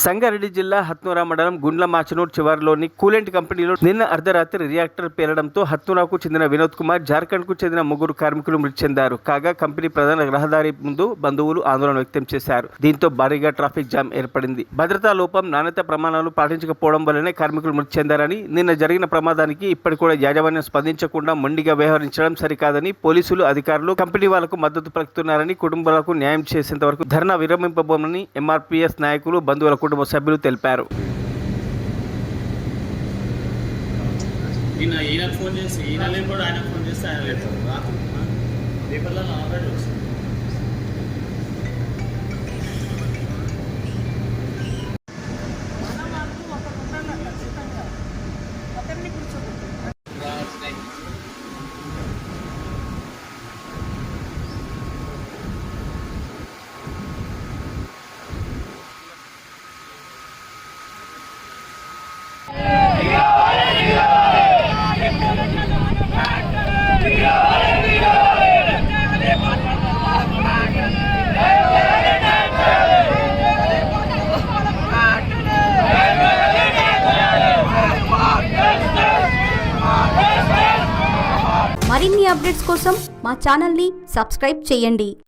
సంగారెడ్డి జిల్లా హత్నూరా మండలం గుండ్ల మాచనూర్ చివరిలోని కూలెంట్ కంపెనీలో నిన్న అర్ధరాత్రి రియాక్టర్ పేలడంతో హత్నూరాకు చెందిన వినోద్ కుమార్, జార్ఖండ్కు చెందిన ముగ్గురు కార్మికులు మృతి చెందారు. కాగా కంపెనీ ప్రధాన రహదారి ముందు బంధువులు ఆందోళన వ్యక్తం చేశారు. దీంతో భారీగా ట్రాఫిక్ జామ్ ఏర్పడింది. భద్రతా లోపం, నాణ్యత ప్రమాణాలు పాటించకపోవడం వల్లనే కార్మికులు మృతి చెందారని, నిన్న జరిగిన ప్రమాదానికి ఇప్పటి కూడా యాజమాన్యం స్పందించకుండా మొండిగా వ్యవహరించడం సరికాదని పోలీసులు, అధికారులు కంపెనీ వాళ్లకు మద్దతు పలుకుతున్నారని, కుటుంబాలకు న్యాయం చేసేంత వరకు ధర్నా విరమింపబోమని ఎంఆర్పీఎస్ నాయకులు, బంధువుల కుటుంబ సభ్యులు తెలిపారు. ఫోన్ చేసి ఈయన లేకపోతే ఆయన ఫోన్ చేస్తే ఆయన లేదు. రాత్రి పేపర్లలో ఆల్రెడీ వస్తుంది. మరిన్ని అప్డేట్స్ కోసం మా ఛానల్ని సబ్స్క్రైబ్ చేయండి.